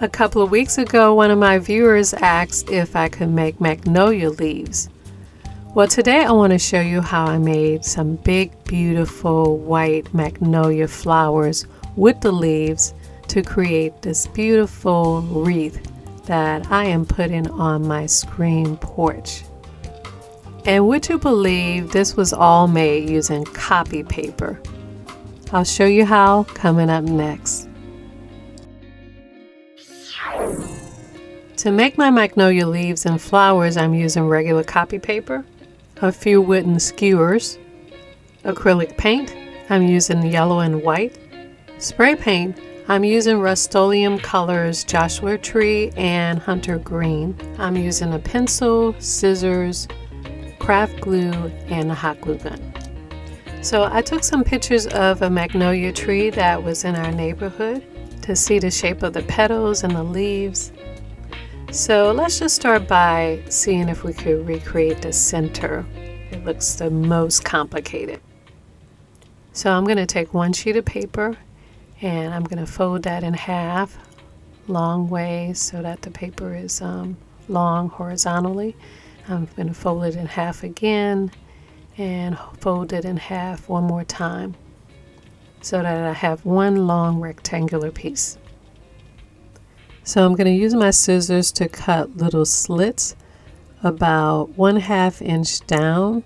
A couple of weeks ago, one of my viewers asked if I could make magnolia leaves. Well, today I want to show you how I made some big, beautiful white magnolia flowers with the leaves to create this beautiful wreath that I am putting on my screen porch. And would you believe this was all made using copy paper? I'll show you how coming up next. To make my magnolia leaves and flowers, I'm using regular copy paper, a few wooden skewers, acrylic paint, I'm using yellow and white, spray paint, I'm using Rust-Oleum colors Joshua Tree and Hunter Green. I'm using a pencil, scissors, craft glue, and a hot glue gun. So I took some pictures of a magnolia tree that was in our neighborhood to see the shape of the petals and the leaves. So let's just start by seeing if we could recreate the center. It looks the most complicated. So I'm going to take one sheet of paper and I'm going to fold that in half, long ways so that the paper is long horizontally. I'm going to fold it in half again and fold it in half one more time so that I have one long rectangular piece. So I'm going to use my scissors to cut little slits about 1/2 inch down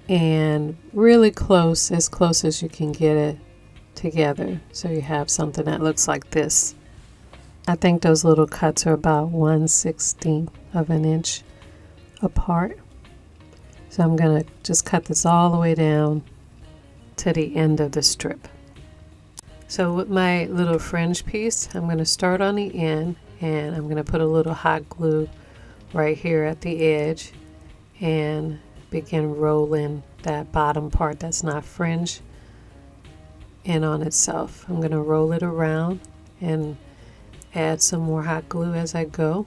and really close, as close as you can get it together, so you have something that looks like this. I think those little cuts are about 1/16 of an inch apart. So I'm going to just cut this all the way down to the end of the strip. So with my little fringe piece, I'm going to start on the end and I'm going to put a little hot glue right here at the edge and begin rolling that bottom part that's not fringe in on itself. I'm going to roll it around and add some more hot glue as I go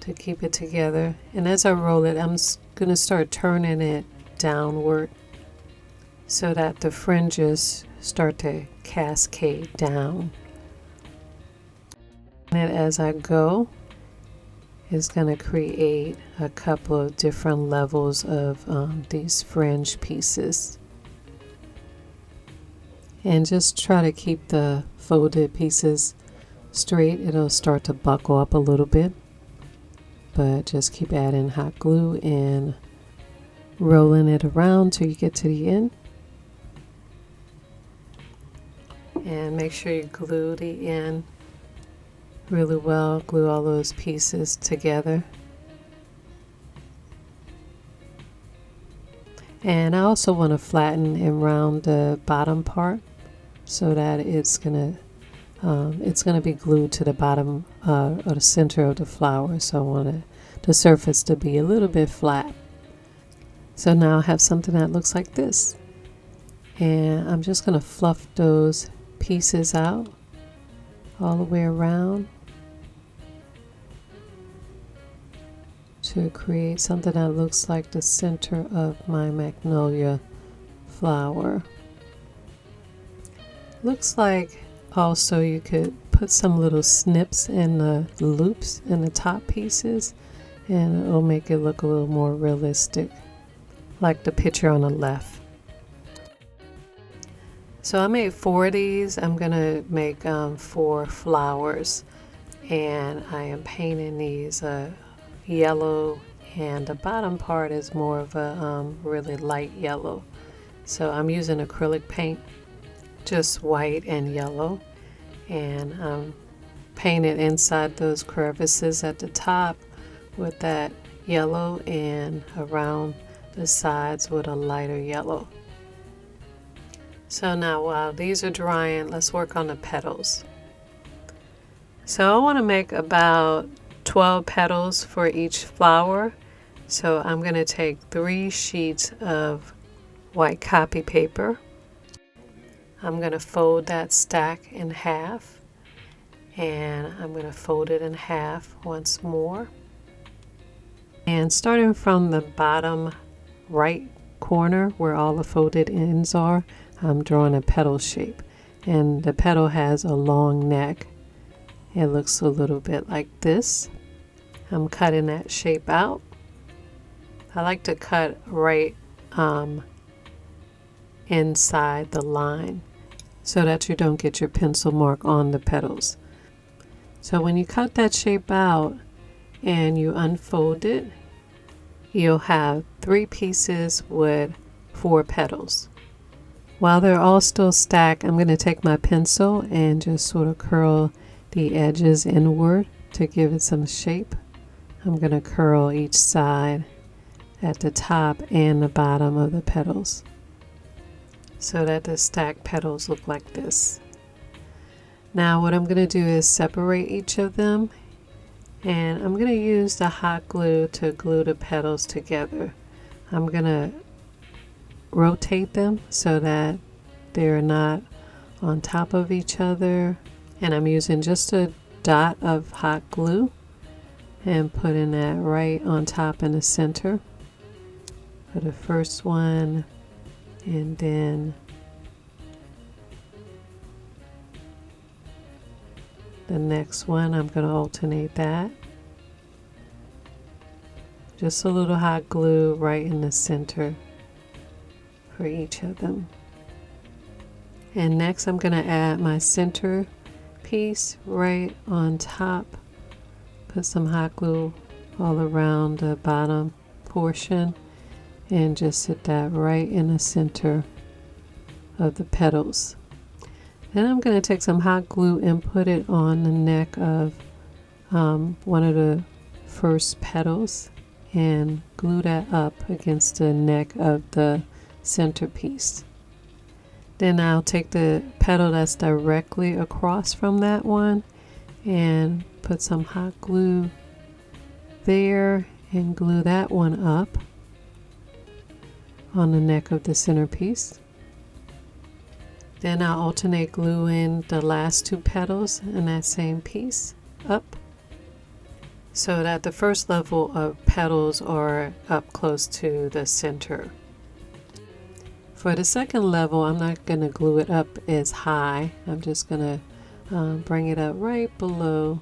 to keep it together. And as I roll it, I'm going to start turning it downward so that the fringes start to cascade down. And as I go, it's going to create a couple of different levels of these fringe pieces. And just try to keep the folded pieces straight. It'll start to buckle up a little bit, but just keep adding hot glue and rolling it around till you get to the end. And make sure you glue the end really well. Glue all those pieces together. And I also want to flatten and round the bottom part so that it's gonna be glued to the bottom or the center of the flower. So I want the surface to be a little bit flat. So now I have something that looks like this. And I'm just going to fluff those pieces out all the way around to create something that looks like the center of my magnolia flower. Looks like also you could put some little snips in the loops in the top pieces and it'll make it look a little more realistic, like the picture on the left. So I made 4 of these. I'm going to make 4 flowers, and I am painting these yellow, and the bottom part is more of a really light yellow. So I'm using acrylic paint, just white and yellow, and I'm painting inside those crevices at the top with that yellow and around the sides with a lighter yellow. So now while these are drying, let's work on the petals. So I want to make about 12 petals for each flower. So I'm going to take 3 sheets of white copy paper. I'm going to fold that stack in half, and I'm going to fold it in half once more. And starting from the bottom right corner where all the folded ends are, I'm drawing a petal shape, and the petal has a long neck it looks a little bit like this. I'm cutting that shape out. I like to cut right inside the line so that you don't get your pencil mark on the petals. So when you cut that shape out and you unfold it, you'll have 3 pieces with 4 petals. While they're all still stacked, I'm going to take my pencil and just sort of curl the edges inward to give it some shape. I'm going to curl each side at the top and the bottom of the petals so that the stacked petals look like this. Now what I'm going to do is separate each of them, and I'm going to use the hot glue to glue the petals together. I'm going to rotate them so that they're not on top of each other, and I'm using just a dot of hot glue and putting that right on top in the center for the first one, and then the next one. I'm going to alternate that. Just a little hot glue right in the center for each of them. And next I'm going to add my center piece right on top. Put some hot glue all around the bottom portion and just sit that right in the center of the petals. Then I'm going to take some hot glue and put it on the neck of one of the first petals and glue that up against the neck of the centerpiece. Then I'll take the petal that's directly across from that one and put some hot glue there and glue that one up on the neck of the centerpiece. Then I'll alternate gluing the last 2 petals in that same piece up so that the first level of petals are up close to the center. For the second level, I'm not going to glue it up as high. I'm just going to bring it up right below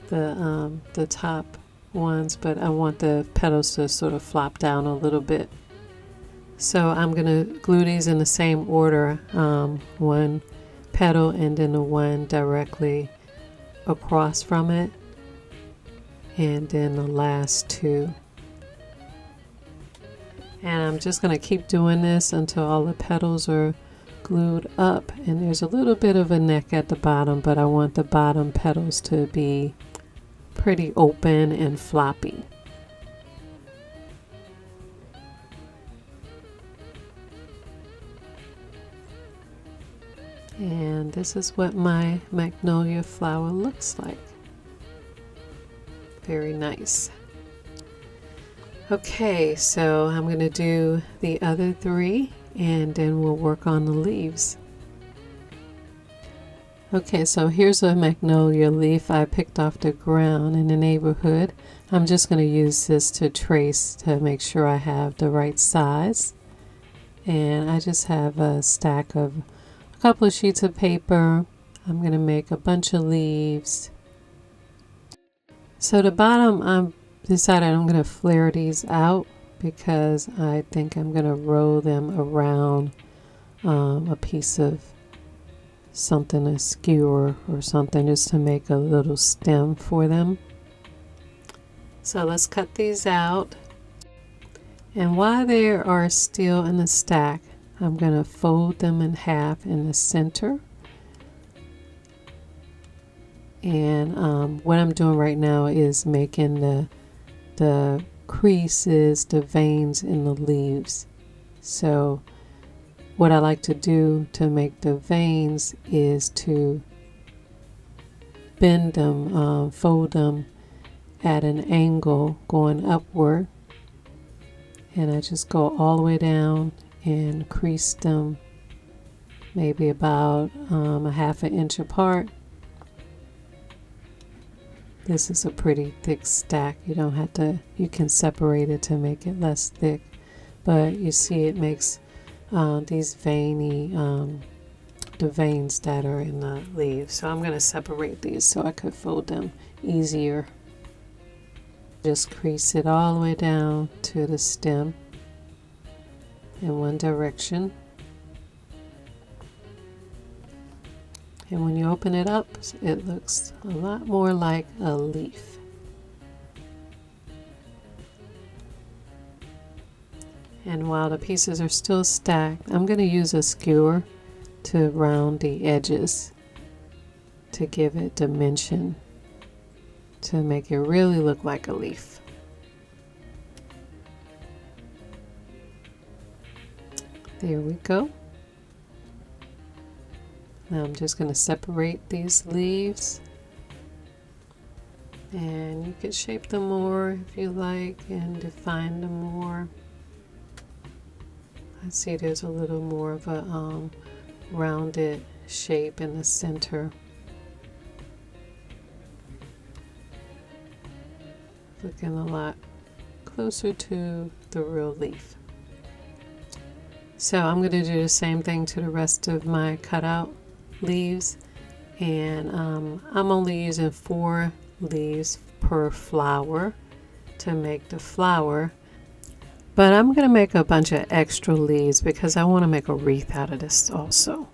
the top ones, but I want the petals to sort of flop down a little bit. So I'm going to glue these in the same order, one petal and then the one directly across from it, and then the last 2. And I'm just going to keep doing this until all the petals are glued up. And there's a little bit of a neck at the bottom, but I want the bottom petals to be pretty open and floppy. And this is what my magnolia flower looks like. Very nice. Okay, so I'm going to do the other 3 and then we'll work on the leaves. Okay, so here's a magnolia leaf I picked off the ground in the neighborhood. I'm just going to use this to trace to make sure I have the right size. And I just have a stack of a couple of sheets of paper. I'm going to make a bunch of leaves. So the bottom, I'm decided I'm going to flare these out because I think I'm going to roll them around a piece of something, a skewer or something, just to make a little stem for them. So let's cut these out. And while they are still in the stack, I'm going to fold them in half in the center. And what I'm doing right now is making the creases, the veins in the leaves. So what I like to do to make the veins is to bend them, fold them at an angle going upward. And I just go all the way down and crease them maybe about a half an inch apart. This is a pretty thick stack. You don't have to, you can separate it to make it less thick. But you see it makes these veiny the veins that are in the leaves. So I'm going to separate these so I could fold them easier. Just crease it all the way down to the stem in one direction. And when you open it up, it looks a lot more like a leaf. And while the pieces are still stacked, I'm going to use a skewer to round the edges to give it dimension, to make it really look like a leaf. There we go. Now I'm just going to separate these leaves, and you can shape them more if you like and define them more. I see there's a little more of a rounded shape in the center. Looking a lot closer to the real leaf. So I'm going to do the same thing to the rest of my cutout leaves, and I'm only using 4 leaves per flower to make the flower, but I'm going to make a bunch of extra leaves because I want to make a wreath out of this also.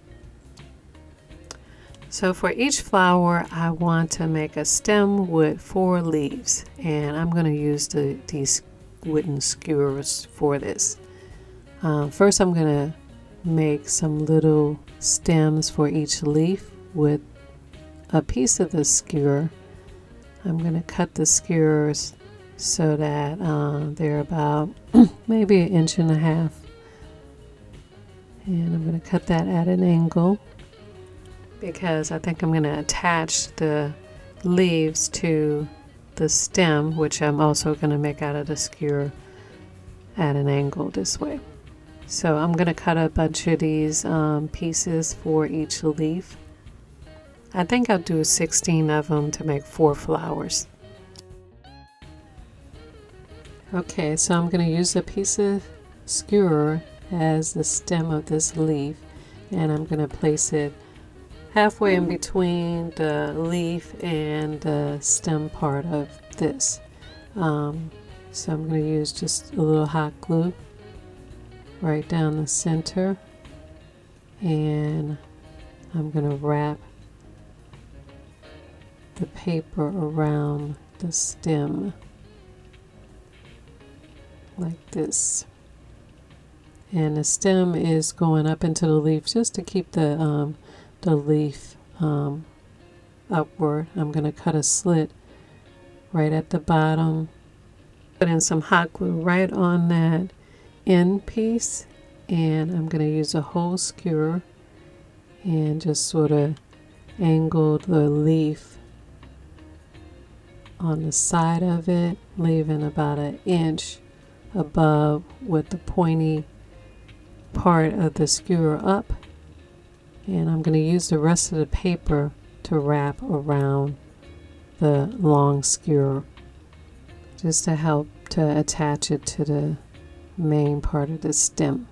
So for each flower I want to make a stem with 4 leaves, and I'm going to use these wooden skewers for this. First I'm going to make some little stems for each leaf with a piece of the skewer. I'm going to cut the skewers so that they're about maybe 1.5 inches, and I'm going to cut that at an angle because I think I'm going to attach the leaves to the stem, which I'm also going to make out of the skewer at an angle this way. So I'm going to cut a bunch of these pieces for each leaf. I think I'll do 16 of them to make 4 flowers. Okay, so I'm going to use a piece of skewer as the stem of this leaf, and I'm going to place it halfway in between the leaf and the stem part of this. So I'm going to use just a little hot glue right down the center, and I'm going to wrap the paper around the stem like this, and the stem is going up into the leaf just to keep the leaf upward. I'm going to cut a slit right at the bottom, put in some hot glue right on that end piece, and I'm going to use a whole skewer and just sort of angle the leaf on the side of it, leaving about 1 inch above with the pointy part of the skewer up. And I'm going to use the rest of the paper to wrap around the long skewer just to help to attach it to the main part of the stem.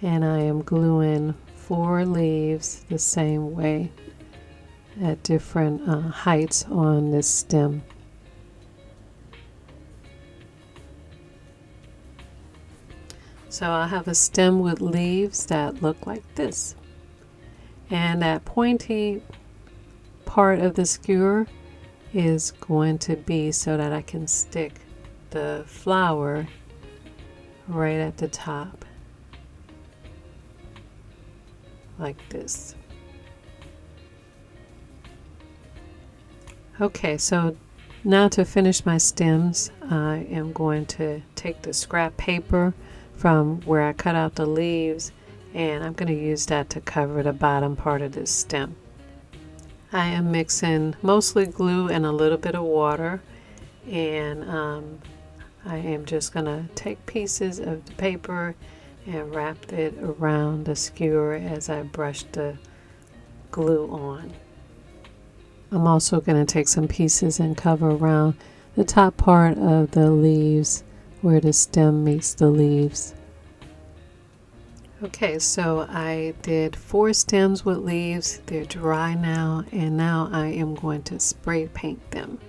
And I am gluing 4 leaves the same way at different heights on this stem. So I have a stem with leaves that look like this, and that pointy part of the skewer is going to be so that I can stick the flower right at the top like this. Okay, so now to finish my stems, I am going to take the scrap paper from where I cut out the leaves, and I'm going to use that to cover the bottom part of this stem. I am mixing mostly glue and a little bit of water, and I am just going to take pieces of the paper and wrap it around the skewer as I brush the glue on. I'm also going to take some pieces and cover around the top part of the leaves where the stem meets the leaves Okay, so I did 4 stems with leaves. They're dry now, and now I am going to spray paint them.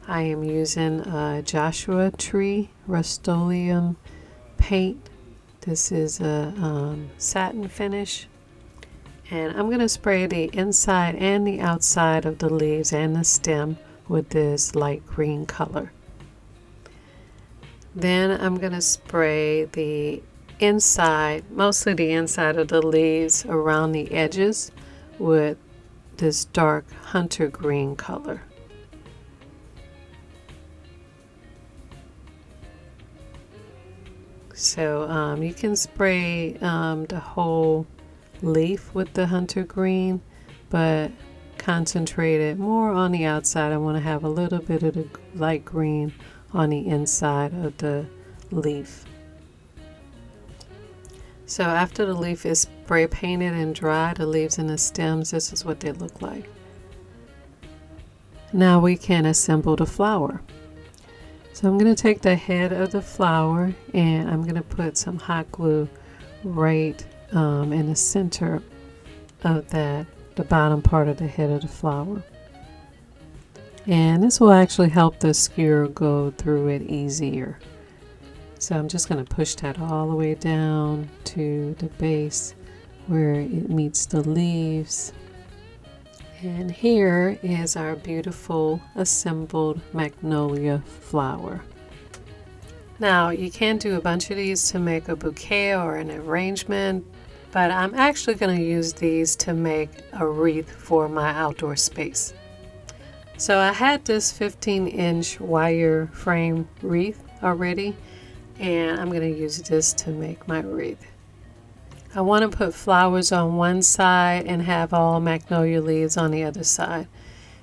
I am using a Joshua Tree Rust-Oleum paint. This is a satin finish. And I'm going to spray the inside and the outside of the leaves and the stem with this light green color. Then I'm going to spray the inside, mostly the inside of the leaves around the edges with this dark hunter green color. So you can spray the whole leaf with the hunter green, but concentrate it more on the outside. I want to have a little bit of the light green on the inside of the leaf. So after the leaf is spray painted and dry, the leaves and the stems, this is what they look like. Now we can assemble the flower. So I'm going to take the head of the flower and I'm going to put some hot glue right in the center of the bottom part of the head of the flower. And this will actually help the skewer go through it easier. So I'm just going to push that all the way down to the base where it meets the leaves. And here is our beautiful assembled magnolia flower. Now you can do a bunch of these to make a bouquet or an arrangement, but I'm actually going to use these to make a wreath for my outdoor space. So I had this 15-inch wire frame wreath already, and I'm going to use this to make my wreath. I want to put flowers on one side and have all magnolia leaves on the other side.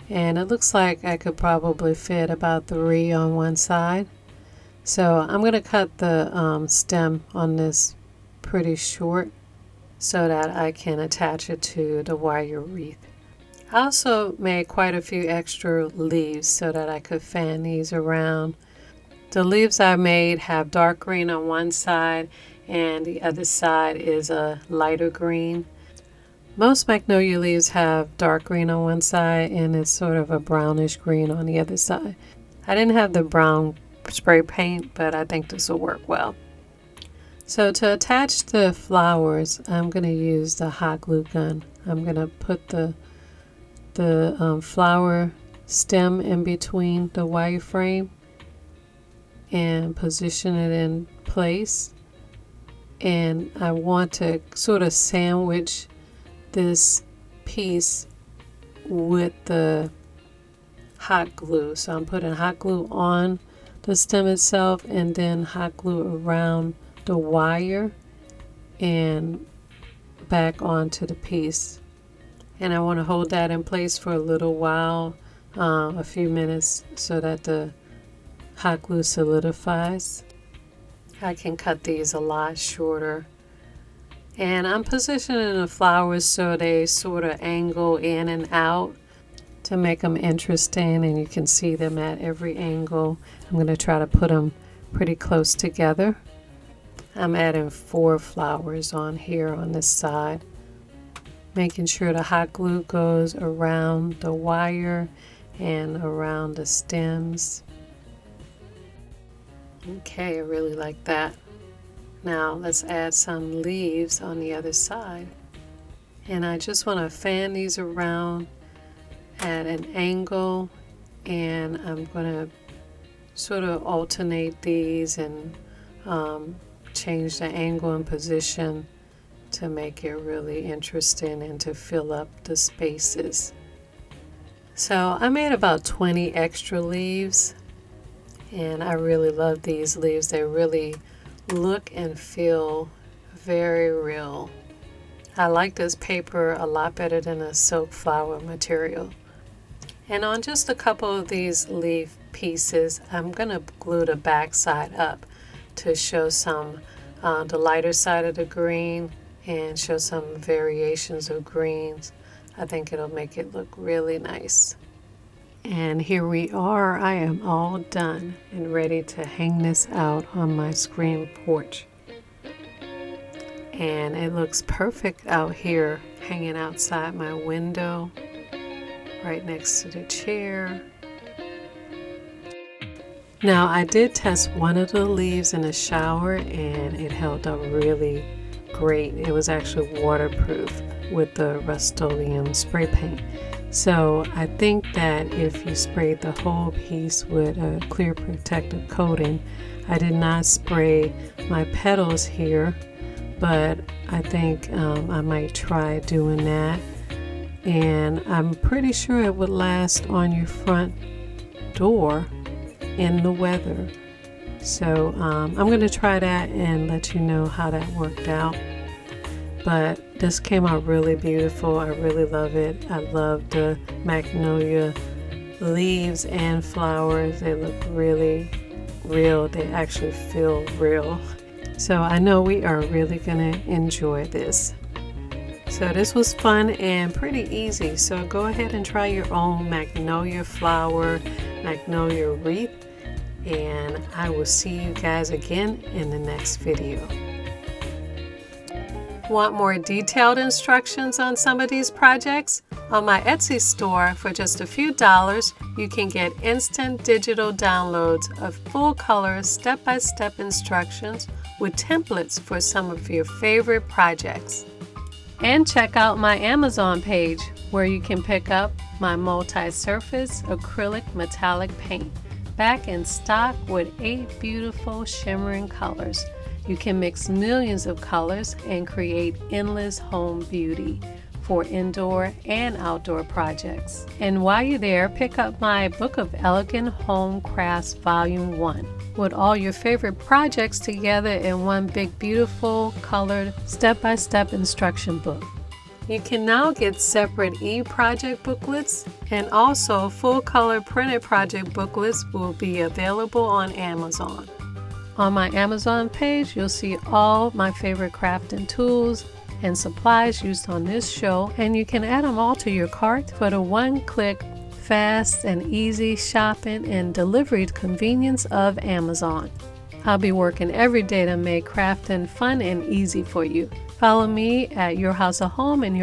And it looks like I could probably fit about 3 on one side. So I'm going to cut the stem on this pretty short so that I can attach it to the wire wreath. I also made quite a few extra leaves so that I could fan these around. The leaves I made have dark green on one side and the other side is a lighter green. Most magnolia leaves have dark green on one side and it's sort of a brownish green on the other side. I didn't have the brown spray paint, but I think this will work well. So to attach the flowers, I'm going to use the hot glue gun. I'm going to put the flower stem in between the wire frame and position it in place. And I want to sort of sandwich this piece with the hot glue. So I'm putting hot glue on the stem itself and then hot glue around the wire and back onto the piece. And I want to hold that in place for a little while, a few minutes, so that the hot glue solidifies. I can cut these a lot shorter. And I'm positioning the flowers so they sort of angle in and out to make them interesting, and you can see them at every angle. I'm going to try to put them pretty close together. I'm adding 4 flowers on here on this side, making sure the hot glue goes around the wire and around the stems. Okay, I really like that. Now let's add some leaves on the other side. And I just want to fan these around at an angle, and I'm going to sort of alternate these and change the angle and position to make it really interesting and to fill up the spaces. So I made about 20 extra leaves, and I really love these leaves. They really look and feel very real. I like this paper a lot better than a silk flower material. And on just a couple of these leaf pieces, I'm going to glue the back side up to show some the lighter side of the green and show some variations of greens. I think it'll make it look really nice. And here we are. I am all done and ready to hang this out on my screen porch. and it looks perfect out here hanging outside my window right next to the chair. Now I did test one of the leaves in the shower and it held up really great. It was actually waterproof with the Rust-Oleum spray paint. So I think that if you sprayed the whole piece with a clear protective coating, I did not spray my petals here, but I think I might try doing that. And I'm pretty sure it would last on your front door in the weather. So I'm going to try that and let you know how that worked out. But this came out really beautiful. I really love it. I love the magnolia leaves and flowers. They look really real. They actually feel real. So I know we are really going to enjoy this. So this was fun and pretty easy. So go ahead and try your own magnolia flower, magnolia wreath. And I will see you guys again in the next video. Want more detailed instructions on some of these projects? On my Etsy store, for just a few dollars, you can get instant digital downloads of full color step-by-step instructions with templates for some of your favorite projects. And check out my Amazon page where you can pick up my multi-surface acrylic metallic paint, back in stock with 8 beautiful shimmering colors. You can mix millions of colors and create endless home beauty for indoor and outdoor projects. And while you're there, pick up my Book of Elegant Home Crafts Volume 1 with all your favorite projects together in one big beautiful colored step-by-step instruction book. You can now get separate e-project booklets, and also full-color printed project booklets will be available on Amazon. On my Amazon page, you'll see all my favorite crafting tools and supplies used on this show, and you can add them all to your cart for the one-click, fast and easy shopping and delivery convenience of Amazon. I'll be working every day to make crafting fun and easy for you. Follow me at Your House of Home and